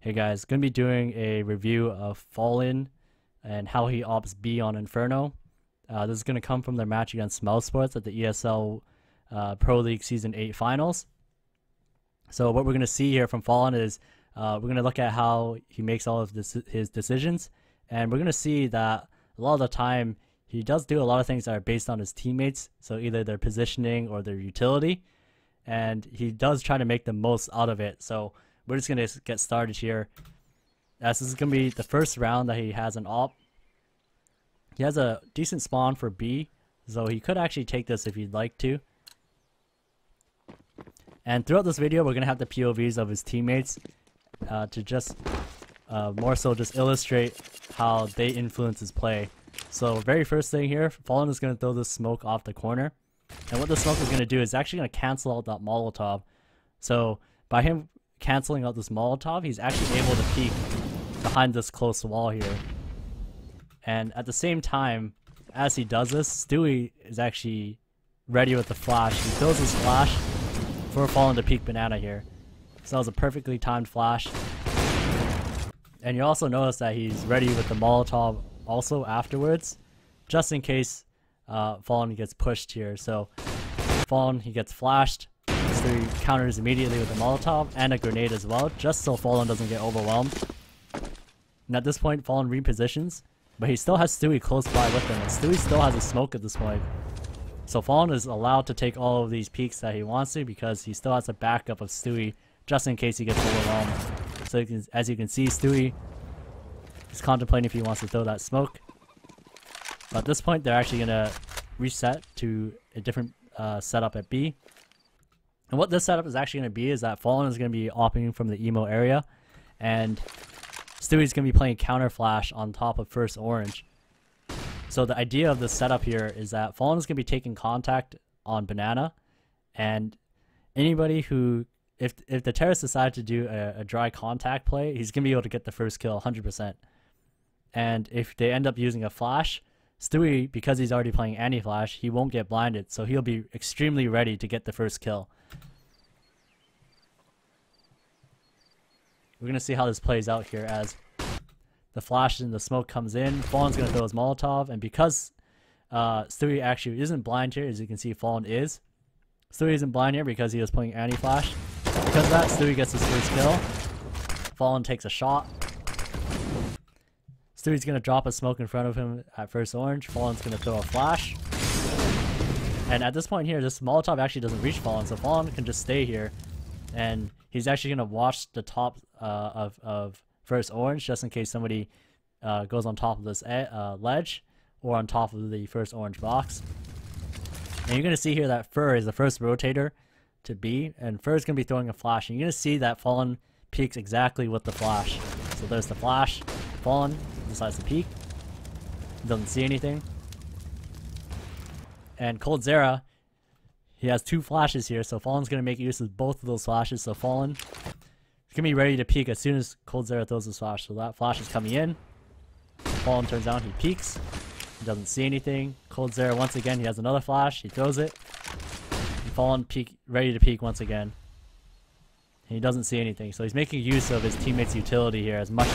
Hey guys, gonna be doing a review of Fallen and how he opts B on Inferno. This is gonna come from their match against mousesports at the ESL Pro League Season 8 Finals. So what we're gonna see here from Fallen is we're gonna look at how he makes all of his decisions, and we're gonna see that a lot of the time he does do a lot of things that are based on his teammates, so either their positioning or their utility, and he does try to make the most out of it. So we're just going to get started here, as this is going to be the first round that he has an AWP. He has a decent spawn for B, so he could actually take this if he'd like to. And throughout this video, we're going to have the POVs of his teammates to just more so just illustrate how they influence his play. So very first thing here, Fallen is going to throw this smoke off the corner. And what the smoke is going to do is actually going to cancel out that Molotov. So by him canceling out this Molotov, he's actually able to peek behind this close wall here. And at the same time, as he does this, Stewie is actually ready with the flash. He throws his flash for Fallen to peek banana here. So that was a perfectly timed flash. And you also notice that he's ready with the Molotov also afterwards, just in case Fallen gets pushed here. So Fallen, he gets flashed. Stewie counters immediately with a Molotov and a grenade as well, just so Fallen doesn't get overwhelmed. And at this point, Fallen repositions, but he still has Stewie close by with him, and Stewie still has a smoke at this point. So Fallen is allowed to take all of these peeks that he wants to, because he still has a backup of Stewie just in case he gets overwhelmed. So as you can see, Stewie is contemplating if he wants to throw that smoke. But at this point, they're actually going to reset to a different setup at B. And what this setup is actually going to be is that Fallen is going to be awping from the emo area, and Stewie's going to be playing counter flash on top of first orange. So the idea of this setup here is that Fallen is going to be taking contact on banana, and anybody who, if the terrorist decides to do a dry contact play, he's going to be able to get the first kill 100%. And if they end up using a flash, Stewie, because he's already playing anti-flash, he won't get blinded, so he'll be extremely ready to get the first kill. We're going to see how this plays out here as the flash and the smoke comes in. Fallen's going to throw his Molotov, and because Stewie actually isn't blind here, as you can see Fallen is. Stewie isn't blind here because he was playing anti-flash. Because of that, Stewie gets his first kill. Fallen takes a shot. Stewie's going to drop a smoke in front of him at first orange. Fallen's going to throw a flash. And at this point here, this Molotov actually doesn't reach Fallen, so Fallen can just stay here. And he's actually going to watch the top of first orange, just in case somebody goes on top of this ledge or on top of the first orange box. And you're going to see here that Fur is the first rotator to B, and Fur is going to be throwing a flash. And you're going to see that Fallen peeks exactly with the flash. So there's the flash. Fallen decides to peek. Doesn't see anything. And Cold Zera, he has two flashes here, so Fallen's going to make use of both of those flashes. So Fallen is going to be ready to peek as soon as Cold Zera throws his flash. So that flash is coming in. Fallen turns down, he peeks. He doesn't see anything. Cold Zera, once again, he has another flash. He throws it. And Fallen ready to peek once again. And he doesn't see anything. So he's making use of his teammate's utility here as much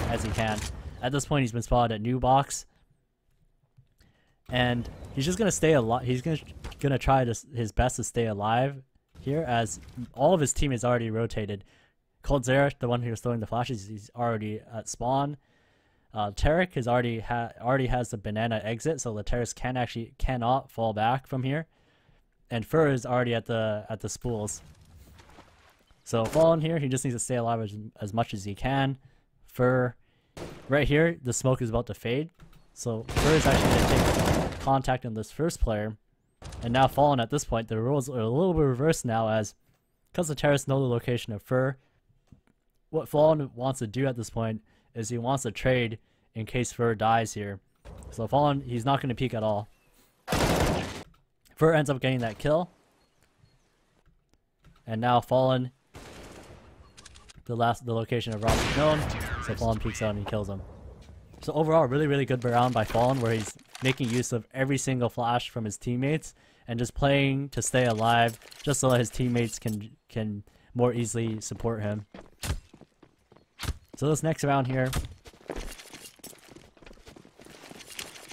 as he can. At this point, he's been spotted at new box. And he's just going to stay alive. He's going to try his best to stay alive here, as all of his team is already rotated. Cold Zera, the one who was throwing the flashes, he's already at spawn. Tarek is already has the banana exit, so the terrorist cannot fall back from here. And Fur is already at the spools. So Fallen here, he just needs to stay alive as much as he can. Fur, right here, the smoke is about to fade. So Fur is actually going to take contact on this first player. And now Fallen, at this point, the roles are a little bit reversed now, as because the terrorists know the location of Fur, what Fallen wants to do at this point is he wants to trade in case Fur dies here. So Fallen, he's not going to peek at all. Fur ends up getting that kill. And now Fallen, the location of Rob is known, so Fallen peeks out and he kills him. So overall, really good round by Fallen, where he's making use of every single flash from his teammates and just playing to stay alive, just so that his teammates can more easily support him. So this next round here,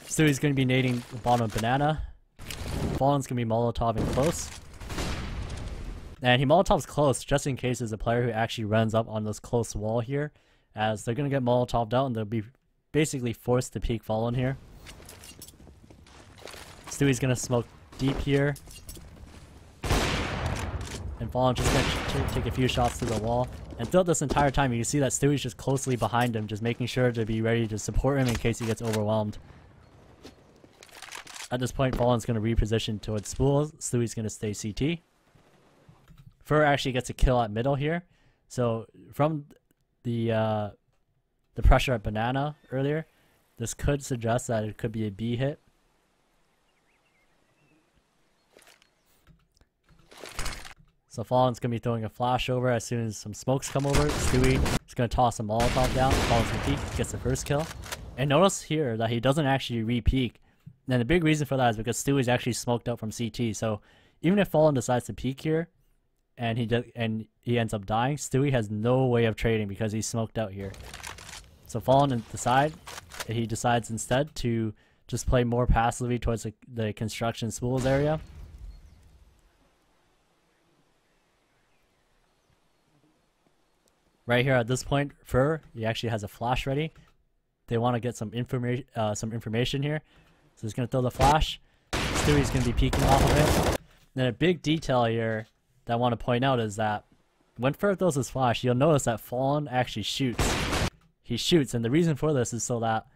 Stewie's going to be nading the bottom of banana. Fallen's going to be Molotoving close. And he Molotovs close just in case there's a player who actually runs up on this close wall here, as they're going to get Molotoved out and they'll be basically forced to peek Fallen here. Stewie's going to smoke deep here. And Fallen just going to take a few shots to the wall. And throughout this entire time, you can see that Stewie's just closely behind him, just making sure to be ready to support him in case he gets overwhelmed. At this point, Fallen's going to reposition towards Spool. Stewie's going to stay CT. Fur actually gets a kill at middle here. So from the pressure at banana earlier, this could suggest that it could be a B hit. So Fallen's going to be throwing a flash over as soon as some smokes come over. Stewie is going to toss a Molotov down. Fallen's going to peek, gets the first kill. And notice here that he doesn't actually re-peek. And the big reason for that is because Stewie's actually smoked out from CT. So even if Fallen decides to peek here, and he ends up dying, Stewie has no way of trading because he's smoked out here. So Fallen he decides instead to just play more passively towards the construction spools area. Right here at this point, Fur, he actually has a flash ready. They want to get some information here. So he's going to throw the flash. Stewie's going to be peeking off of it. Then a big detail here that I want to point out is that when Fur throws his flash, you'll notice that Fallen actually shoots. He shoots, and the reason for this is so that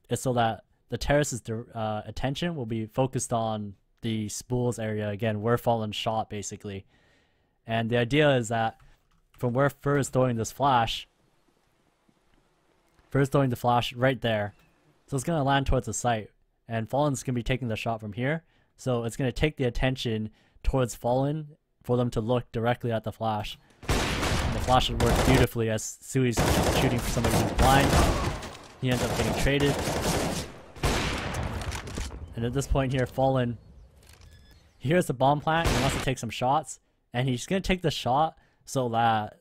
the terrace's attention will be focused on the spools area again, where Fallen shot basically. And the idea is that from where Fur is throwing this flash, Fur's throwing the flash right there, so it's going to land towards the site, and Fallen's going to be taking the shot from here, so it's going to take the attention towards Fallen for them to look directly at the flash. And the flash would work beautifully as Stewie's shooting for somebody who's blind. He ends up getting traded. And at this point here, Fallen, he hears the bomb plant, he wants to take some shots, and he's going to take the shot so that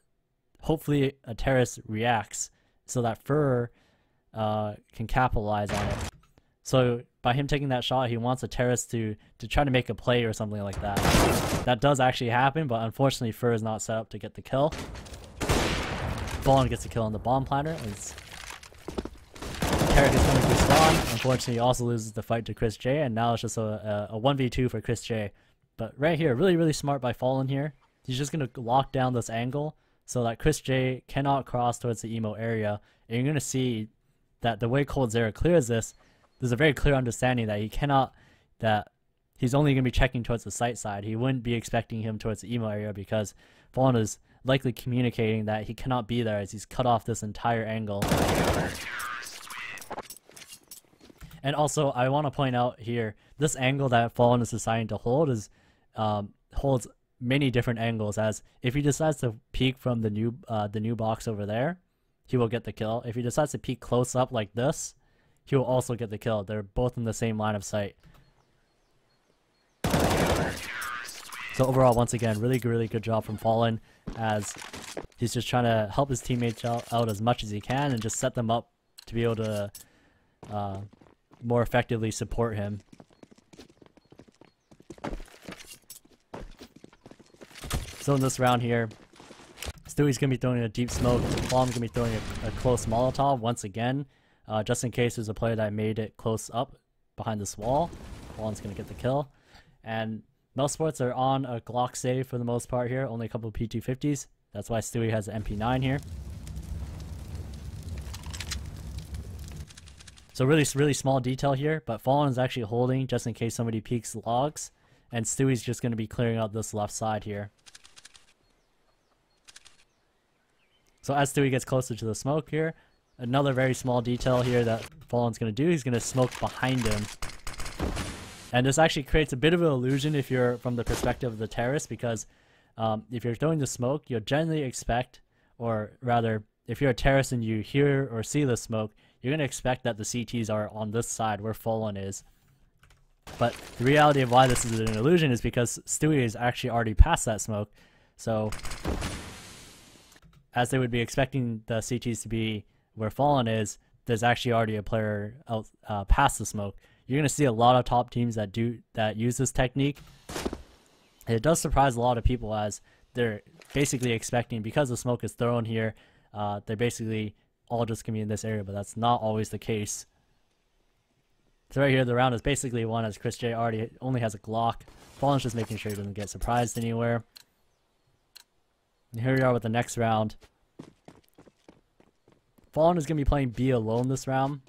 hopefully a terrace reacts, so that Fur can capitalize on it. So by him taking that shot, he wants a terrace to try to make a play or something like that. That does actually happen, but unfortunately Fur is not set up to get the kill. Fallen gets the kill on the bomb planter. Carrick is coming to spawn. Unfortunately, he also loses the fight to Chris J, and now it's just a 1v2 for Chris J. But right here, really, really smart by Fallen here. He's just going to lock down this angle so that Chris J cannot cross towards the emo area. And you're going to see that the way Cold Zero clears this, there's a very clear understanding that he's only going to be checking towards the site side. He wouldn't be expecting him towards the emo area because Fallen is likely communicating that he cannot be there as he's cut off this entire angle. And also, I want to point out here, this angle that Fallen is deciding to hold holds many different angles, as if he decides to peek from the new box over there, he will get the kill. If he decides to peek close up like this, he will also get the kill. They're both in the same line of sight. So overall, once again, really good job from Fallen, as he's just trying to help his teammates out as much as he can and just set them up to be able to more effectively support him. So in this round here, Stewie's going to be throwing a deep smoke. Fallen's going to be throwing a close Molotov once again, just in case there's a player that made it close up behind this wall. Fallen's going to get the kill. And mousesports are on a Glock save for the most part here, only a couple of P250s. That's why Stewie has an MP9 here. So really small detail here, but Fallen is actually holding just in case somebody peeks logs, and Stewie's just going to be clearing out this left side here. So as Stewie gets closer to the smoke here, another very small detail here that Fallen's going to do, he's going to smoke behind him. And this actually creates a bit of an illusion if you're from the perspective of the terrace, because if you're throwing the smoke, you'll generally expect, or rather, if you're a terrace and you hear or see the smoke, you're going to expect that the CTs are on this side where Fallen is. But the reality of why this is an illusion is because Stewie is actually already past that smoke. So as they would be expecting the CTs to be where Fallen is, there's actually already a player out past the smoke. You're gonna see a lot of top teams that use this technique. It does surprise a lot of people as they're basically expecting, because the smoke is thrown here, they're basically all just gonna be in this area, but that's not always the case. So right here, the round is basically won as Chris J already only has a Glock. Fallen's just making sure he doesn't get surprised anywhere. And here we are with the next round. Fallen is going to be playing B alone this round.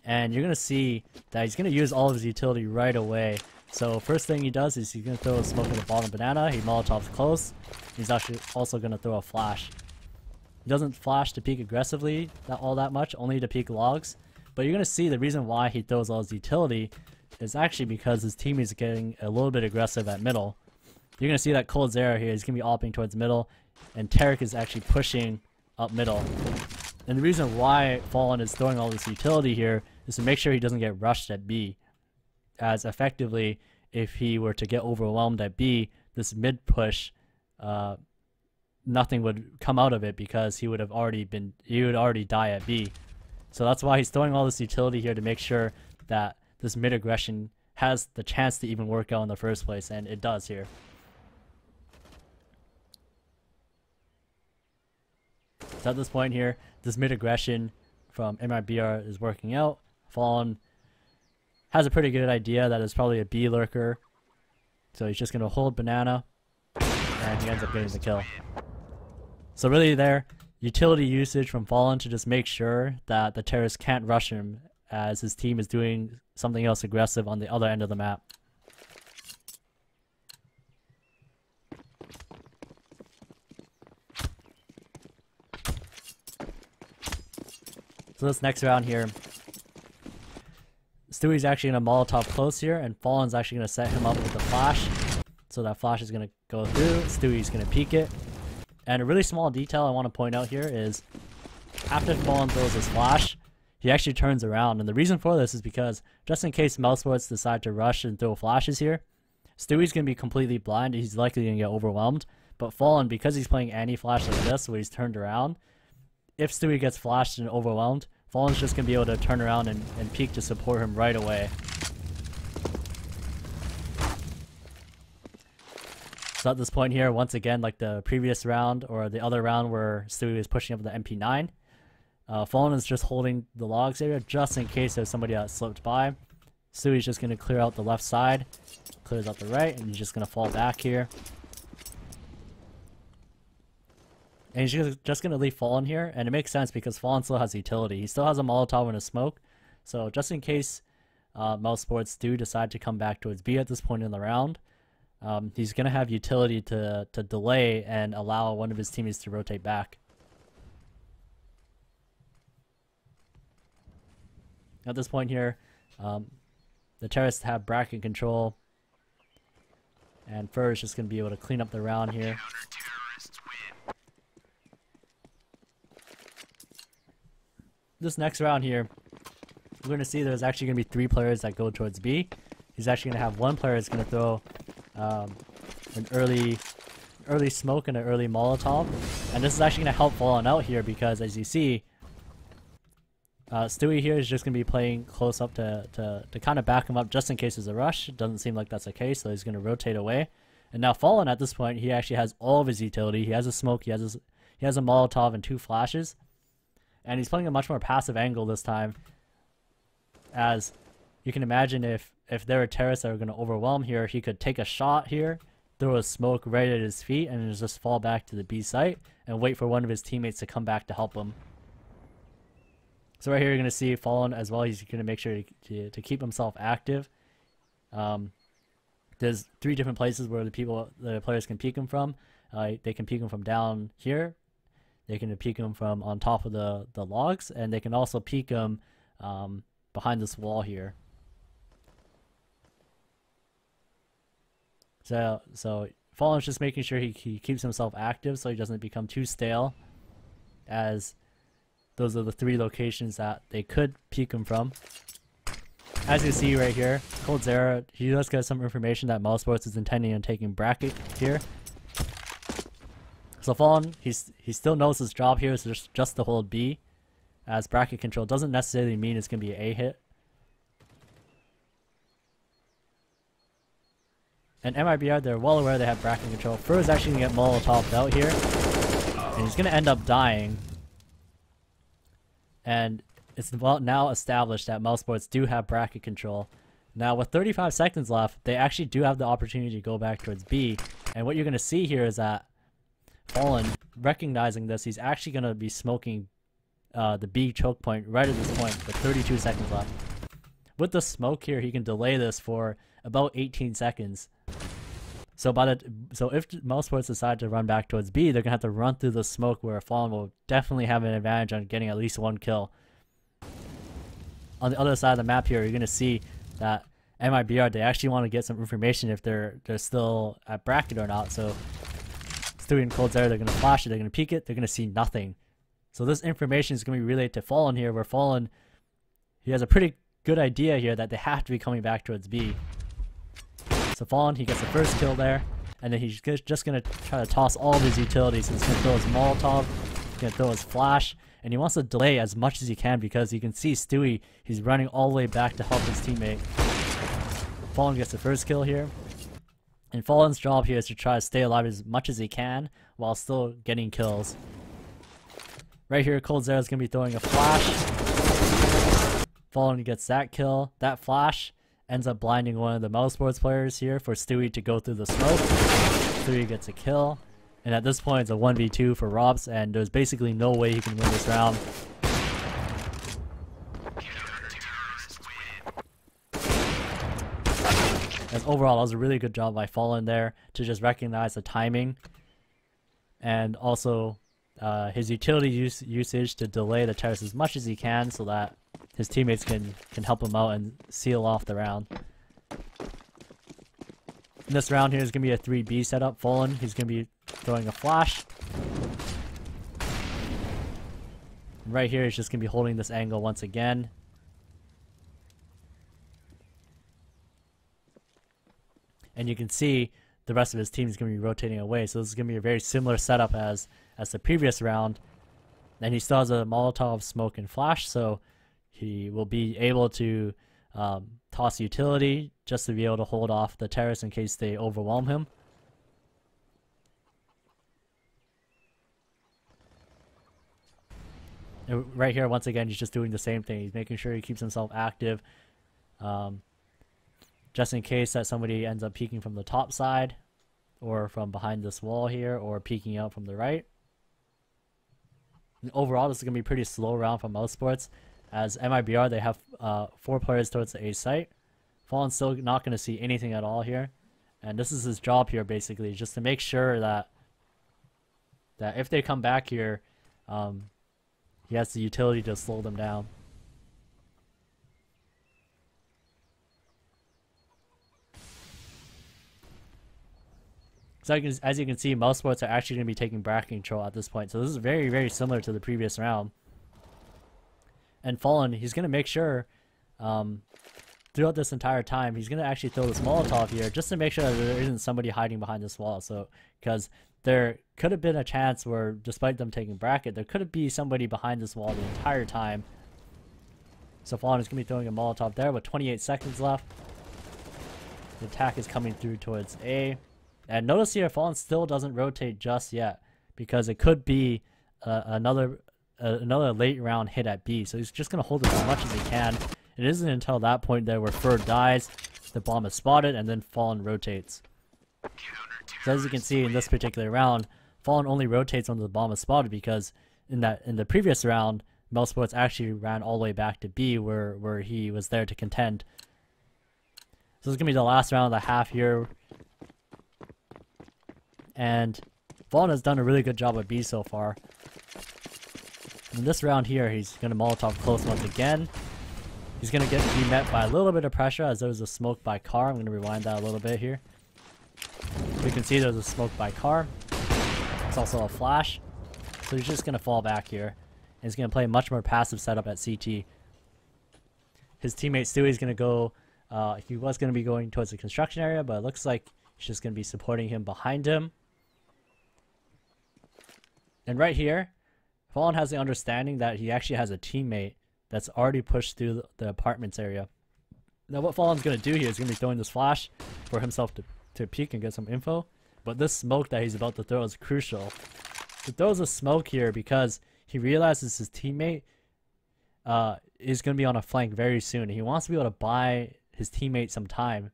And you're going to see that he's going to use all of his utility right away. So first thing he does is he's going to throw a smoke in the bottom banana. He Molotovs close. He's actually also going to throw a flash. He doesn't flash to peek aggressively all that much, only to peek logs. But you're going to see the reason why he throws all his utility is actually because his teammates are getting a little bit aggressive at middle. You're going to see that Cold Zera here is going to be awping towards middle, and Tarek is actually pushing up middle. And the reason why Fallen is throwing all this utility here is to make sure he doesn't get rushed at B. As effectively, if he were to get overwhelmed at B, this mid push, nothing would come out of it because he would already die at B. So that's why he's throwing all this utility here to make sure that this mid aggression has the chance to even work out in the first place, and it does here. So at this point here, this mid aggression from MIBR is working out. Fallen has a pretty good idea that it's probably a B lurker, so he's just going to hold banana, and he ends up getting the kill. So really there, utility usage from Fallen to just make sure that the terrorists can't rush him as his team is doing something else aggressive on the other end of the map. So this next round here, Stewie's actually going to Molotov close here, and Fallen's actually going to set him up with a flash. So that flash is going to go through, Stewie's going to peek it. And a really small detail I want to point out here is, after Fallen throws his flash, he actually turns around. And the reason for this is because, just in case mousesports decide to rush and throw flashes here, Stewie's going to be completely blind, he's likely going to get overwhelmed. But Fallen, because he's playing anti-flash like this, where he's turned around, if Stewie gets flashed and overwhelmed, Fallen's just going to be able to turn around and peek to support him right away. So at this point here, once again, like the previous round or the other round where Stewie was pushing up the MP9, Fallen is just holding the logs area just in case there's somebody that slipped by. Stewie's just going to clear out the left side, clears out the right, and he's just going to fall back here. And he's just going to leave Fallen here, and it makes sense because Fallen still has utility. He still has a Molotov and a smoke, so just in case mousesports do decide to come back towards B at this point in the round, he's going to have utility to delay and allow one of his teammates to rotate back. At this point here, the terrorists have bracket control, and Fur is just going to be able to clean up the round here. This next round here, we're going to see there's actually going to be 3 players that go towards B. He's actually going to have 1 player that's going to throw an early smoke and an early Molotov. And this is actually going to help Fallen out here because, as you see, Stewie here is just going to be playing close up to kind of back him up just in case there's a rush. It doesn't seem like that's the case, so he's going to rotate away. And now Fallen at this point, he actually has all of his utility. He has a smoke, he has a Molotov and 2 flashes. And he's playing a much more passive angle this time. As you can imagine, if there are terrorists that are going to overwhelm here, he could take a shot here, throw a smoke right at his feet, and just fall back to the B site and wait for one of his teammates to come back to help him. So right here you're going to see Fallen as well. He's going to make sure to keep himself active. There's 3 different places where the players can peek him from. They can peek him from down here. They can peek him from on top of the logs, and they can also peek him behind this wall here. So Fallen's just making sure he keeps himself active so he doesn't become too stale, as those are the 3 locations that they could peek him from. As you see right here, Cold Zera, he does get some information that mousesports is intending on taking bracket here. So Fallen, he still knows his job here is just to hold B, as bracket control doesn't necessarily mean it's going to be an A hit. And MIBR, they're well aware they have bracket control. Fur is actually going to get Molotov'd out here, and he's going to end up dying. And it's now established that mousesports do have bracket control. Now with 35 seconds left, they actually do have the opportunity to go back towards B. And what you're going to see here is that Fallen, recognizing this, he's actually going to be smoking the B choke point right at this point with 32 seconds left. With the smoke here, he can delay this for about 18 seconds. So if mousesports decide to run back towards B, they're going to have to run through the smoke, where Fallen will definitely have an advantage on getting at least one kill. On the other side of the map here, you're going to see that MIBR, they actually want to get some information if they're still at bracket or not. So Stewie and Cold's there, they're going to flash it, they're going to peek it, they're going to see nothing. So this information is going to be relayed to Fallen here, where Fallen, he has a pretty good idea here that they have to be coming back towards B. So Fallen, he gets the first kill there, and then he's just going to try to toss all of his utilities. So he's going to throw his Molotov, he's going to throw his flash, and he wants to delay as much as he can because you can see Stewie, he's running all the way back to help his teammate. Fallen gets the first kill here. And Fallen's job here is to try to stay alive as much as he can while still getting kills. Right here, Cold Zero is going to be throwing a flash. Fallen gets that kill. That flash ends up blinding one of the mousesports players here for Stewie to go through the smoke. Stewie gets a kill. And at this point, it's a 1v2 for Awps, and there's basically no way he can win this round. As overall, that was a really good job by Fallen there to just recognize the timing. And also his utility usage to delay the terrace as much as he can so that his teammates can help him out and seal off the round. In this round here is going to be a 3B setup. Fallen, he's going to be throwing a flash. And right here, he's just going to be holding this angle once again. And you can see the rest of his team is going to be rotating away. So this is going to be a very similar setup as the previous round. And he still has a Molotov, smoke, and flash. So he will be able to toss utility just to be able to hold off the terrorists in case they overwhelm him. And right here, once again, he's just doing the same thing. He's making sure he keeps himself active. Just in case that somebody ends up peeking from the top side or from behind this wall here or peeking out from the right. And overall, this is going to be a pretty slow round for mousesports. As MIBR, they have 4 players towards the A site. Fallen's still not going to see anything at all here. And this is his job here, basically, just to make sure that if they come back here, he has the utility to slow them down. So as you can see, mousesports are actually going to be taking bracket control at this point. So this is very, very similar to the previous round. And Fallen, he's going to make sure throughout this entire time, he's going to actually throw this Molotov here just to make sure that there isn't somebody hiding behind this wall. So, because there could have been a chance where, despite them taking bracket, there could be somebody behind this wall the entire time. So Fallen is going to be throwing a Molotov there with 28 seconds left. The attack is coming through towards A. And notice here, Fallen still doesn't rotate just yet because it could be another late round hit at B. So he's just going to hold it as much as he can. It isn't until that point there where Fur dies, the bomb is spotted, and then Fallen rotates. So as you can see in this particular round, Fallen only rotates when the bomb is spotted because in the previous round, mousesports actually ran all the way back to B where he was there to contend. So this is going to be the last round of the half here. And Fallen has done a really good job at B so far. In this round here, he's going to Molotov close once again. He's going to be met by a little bit of pressure as there's a smoke by car. I'm going to rewind that a little bit here. You can see there's a smoke by car. It's also a flash. So he's just going to fall back here. And he's going to play a much more passive setup at CT. His teammate Stewie is going to go... he was going to be going towards the construction area, but it looks like he's just going to be supporting him behind him. And right here, Fallen has the understanding that he actually has a teammate that's already pushed through the apartments area. Now what Fallen's going to do here is going to be throwing this flash for himself to peek and get some info. But this smoke that he's about to throw is crucial. He throws a smoke here because he realizes his teammate is going to be on a flank very soon. He wants to be able to buy his teammate some time.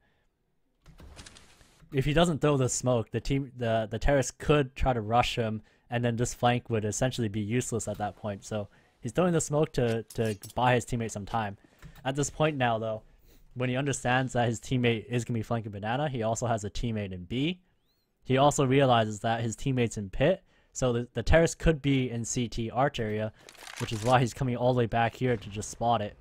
If he doesn't throw the smoke, the terrorist could try to rush him, and then this flank would essentially be useless at that point. So he's throwing the smoke to buy his teammate some time. At this point now, though, when he understands that his teammate is going to be flanking Banana, he also has a teammate in B. He also realizes that his teammate's in Pit, so the terrorist could be in CT arch area, which is why he's coming all the way back here to just spot it.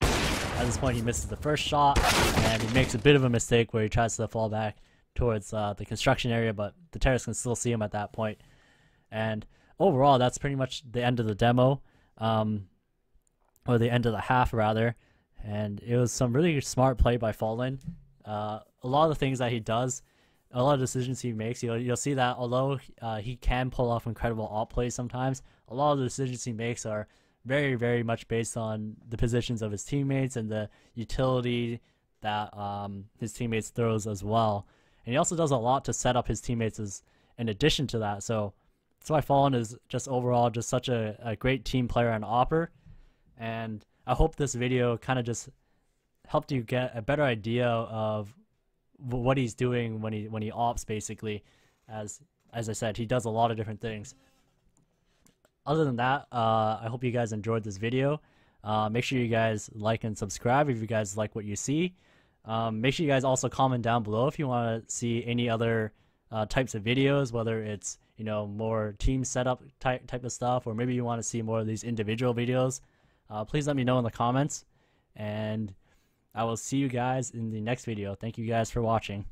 At this point, he misses the first shot, and he makes a bit of a mistake where he tries to fall back towards the construction area, but the terrorist can still see him at that point. And overall, that's pretty much the end of the demo, or the end of the half, rather. And it was some really smart play by Fallen. A lot of the things that he does, a lot of decisions he makes, you'll see that although he can pull off incredible AWP plays sometimes, a lot of the decisions he makes are very, very much based on the positions of his teammates and the utility that his teammates throws as well. And he also does a lot to set up his teammates as in addition to that. So that's why Fallen is just overall just such a great team player and AWPer. And I hope this video kind of just helped you get a better idea of what he's doing when he AWPs, basically. As I said, he does a lot of different things. Other than that, I hope you guys enjoyed this video. Make sure you guys like and subscribe if you guys like what you see. Make sure you guys also comment down below if you want to see any other types of videos, whether it's more team setup type of stuff, or maybe you want to see more of these individual videos. Please let me know in the comments, and I will see you guys in the next video. Thank you guys for watching.